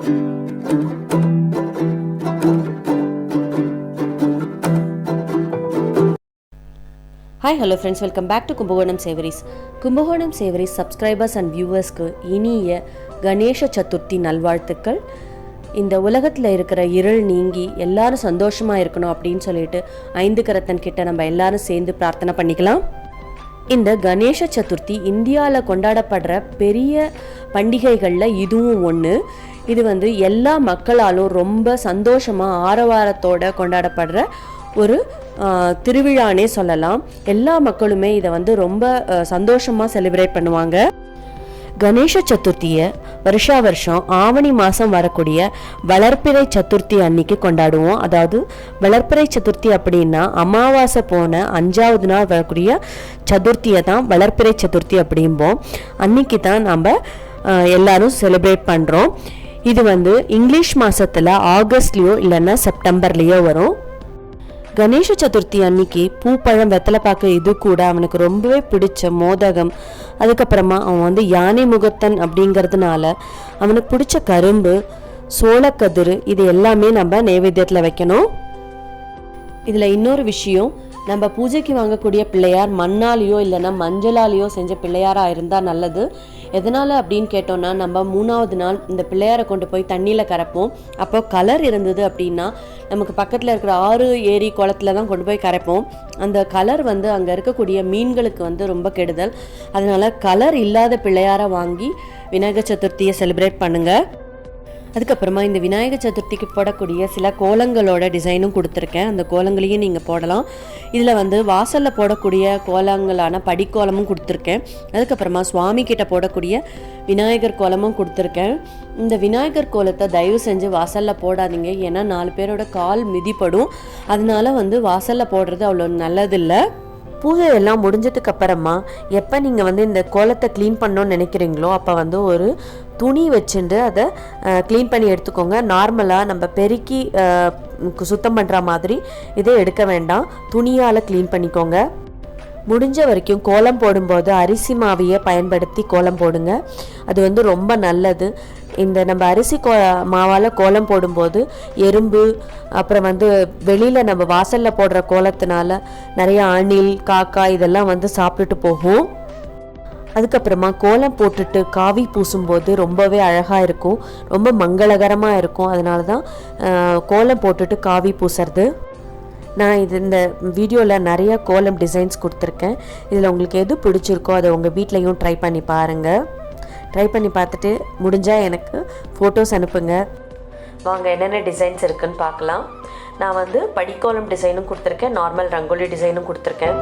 Hi, hello friends, welcome back to Kumbakonam Savouries. Kumbakonam Savouries subscribers and viewers க்கு இனிய கணேஷ சதுர்த்தி நல்வாழ்த்துக்கள். இந்த உலகத்தில் இருக்கிற இருள் நீங்கி எல்லாரும் சந்தோஷமாக இருக்கணும் அப்படின்னு சொல்லிட்டு 5 கரத்தன் கிட்ட நம்ம எல்லாரும் சேர்ந்து பிரார்த்தனை பண்ணிக்கலாம். இந்த கணேஷ சதுர்த்தி இந்தியாவில் கொண்டாடப்படுற பெரிய பண்டிகைகளில் இதுவும் ஒன்று. இது எல்லா மக்களாலும் ரொம்ப சந்தோஷமாக ஆரவாரத்தோடு கொண்டாடப்படுற ஒரு திருவிழானே சொல்லலாம். எல்லா மக்களுமே இதை ரொம்ப சந்தோஷமாக செலிப்ரேட் பண்ணுவாங்க. கணேஷ சதுர்த்தியை வருஷா வருஷம் ஆவணி மாதம் வரக்கூடிய வளர்ப்பிறை சதுர்த்தி அன்னைக்கு கொண்டாடுவோம். அதாவது வளர்ப்பிறை சதுர்த்தி அப்படின்னா அமாவாசை போன 5வது நாள் வரக்கூடிய சதுர்த்தியை தான் வளர்ப்பிறை சதுர்த்தி அப்படிம்போம். அன்னைக்கு தான் நம்ம எல்லாரும் செலிப்ரேட் பண்ணுறோம். இது இங்கிலீஷ் மாதத்தில் ஆகஸ்ட்லேயோ இல்லைன்னா செப்டம்பர்லேயோ வரும். கணேஷ சதுர்த்தி அன்னைக்கு பூப்பழம் வெத்தலைப்பாக்கு இது கூட அவனுக்கு ரொம்பவே பிடிச்ச மோதகம், அதுக்கப்புறமா அவன் யானை முகத்தன் அப்படிங்கிறதுனால அவனுக்கு பிடிச்ச கரும்பு, சோளக்கதிர் இது எல்லாமே நம்ம நைவேத்தியத்தில் வைக்கணும். இதில் இன்னொரு விஷயம், நம்ம பூஜைக்கு வாங்கக்கூடிய பிள்ளையார் மண்ணாலேயோ இல்லைன்னா மஞ்சளாலேயோ செஞ்ச பிள்ளையாராக இருந்தால் நல்லது. எதனால் அப்படின்னு கேட்டோன்னா, நம்ம 3வது நாள் இந்த பிள்ளையாரை கொண்டு போய் தண்ணியில் கரைப்போம். அப்போ கலர் இருந்தது அப்படின்னா நமக்கு பக்கத்தில் இருக்கிற ஆறு ஏரி குளத்துல தான் கொண்டு போய் கரைப்போம். அந்த கலர் அங்கே இருக்கக்கூடிய மீன்களுக்கு ரொம்ப கெடுதல். அதனால் கலர் இல்லாத பிள்ளையாரை வாங்கி விநாயகர் சதுர்த்தியை செலிப்ரேட் பண்ணுங்கள். அதுக்கப்புறமா இந்த விநாயகர் சதுர்த்திக்கு போடக்கூடிய சில கோலங்களோட டிசைனும் கொடுத்துருக்கேன். அந்த கோலங்களையும் நீங்கள் போடலாம். இதில் வாசலில் போடக்கூடிய கோலங்களான படிக்கோலமும் கொடுத்துருக்கேன். அதுக்கப்புறமா சுவாமி கிட்ட போடக்கூடிய விநாயகர் கோலமும் கொடுத்துருக்கேன். இந்த விநாயகர் கோலத்தை தயவு செஞ்சு வாசலில் போடாதீங்க. ஏன்னா 4 பேரோட கால் மிதிப்படும். அதனால வாசலில் போடுறது அவ்வளோ நல்லதில்லை. பூஜை எல்லாம் முடிஞ்சதுக்கு அப்புறமா எப்போ நீங்கள் இந்த கோலத்தை க்ளீன் பண்ணணும்னு நினைக்கிறீங்களோ அப்போ ஒரு துணி வச்சுட்டு அதை க்ளீன் பண்ணி எடுத்துக்கோங்க. நார்மலாக நம்ம பெருக்கி சுத்தம் பண்ணுற மாதிரி இதை எடுக்க வேண்டாம், துணியால் க்ளீன் பண்ணிக்கோங்க. முடிஞ்ச வரைக்கும் கோலம் போடும்போது அரிசி மாவையை பயன்படுத்தி கோலம் போடுங்க. அது ரொம்ப நல்லது. இந்த நம்ம அரிசி மாவால் கோலம் போடும்போது எறும்பு, அப்புறம் வெளியில் நம்ம வாசலில் போடுற கோலத்தினால நிறைய அணில், காக்கா இதெல்லாம் சாப்பிட்டுட்டு போகும். அதுக்கப்புறமா கோலம் போட்டுட்டு காவி பூசும்போது ரொம்பவே அழகாக இருக்கும், ரொம்ப மங்களகரமாக இருக்கும். அதனால தான் கோலம் போட்டுட்டு காவி பூசுறது. நான் இந்த வீடியோவில் நிறையா கோலம் டிசைன்ஸ் கொடுத்துருக்கேன். இதில் உங்களுக்கு எது பிடிச்சிருக்கோ அதை உங்கள் வீட்லேயும் ட்ரை பண்ணி பாருங்கள். ட்ரை பண்ணி பார்த்துட்டு முடிஞ்சால் எனக்கு ஃபோட்டோஸ் அனுப்புங்க. வாங்க என்னென்ன டிசைன்ஸ் இருக்குதுன்னு பார்க்கலாம். நான் படிக்கோலம் டிசைனும் கொடுத்துருக்கேன், நார்மல் ரங்கோலி டிசைனும் கொடுத்துருக்கேன்.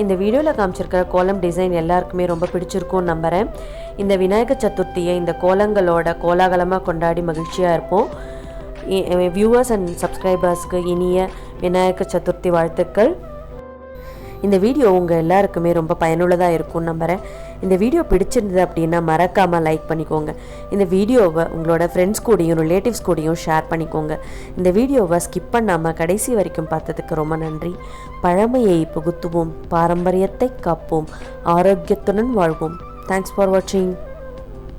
இந்த வீடியோவில் காமிச்சிருக்கிற கோலம் டிசைன் எல்லாருக்குமே ரொம்ப பிடிச்சிருக்கும்னு நம்புகிறேன். இந்த விநாயகர் சதுர்த்தியை இந்த கோலங்களோட கோலாகலமாக கொண்டாடி மகிழ்ச்சியாக இருப்போம். வியூவர்ஸ் அண்ட் சப்ஸ்கிரைபர்ஸ்க்கு இனிய விநாயகர் சதுர்த்தி வாழ்த்துக்கள். இந்த வீடியோ உங்கள் எல்லாருக்குமே ரொம்ப பயனுள்ளதாக இருக்கும்னு நம்புகிறேன். இந்த வீடியோ பிடிச்சிருந்தது அப்படின்னா மறக்காமல் லைக் பண்ணிக்கோங்க. இந்த வீடியோவை உங்களோட ஃப்ரெண்ட்ஸ் கூடயும் ரிலேட்டிவ்ஸ் கூடயும் ஷேர் பண்ணிக்கோங்க. இந்த வீடியோவை ஸ்கிப் பண்ணாமல் கடைசி வரைக்கும் பார்த்ததுக்கு ரொம்ப நன்றி. பழமையை புகுத்துவோம், பாரம்பரியத்தை காப்போம், ஆரோக்கியத்துடன் வாழ்வோம். தேங்க்ஸ் ஃபார் வாட்சிங்.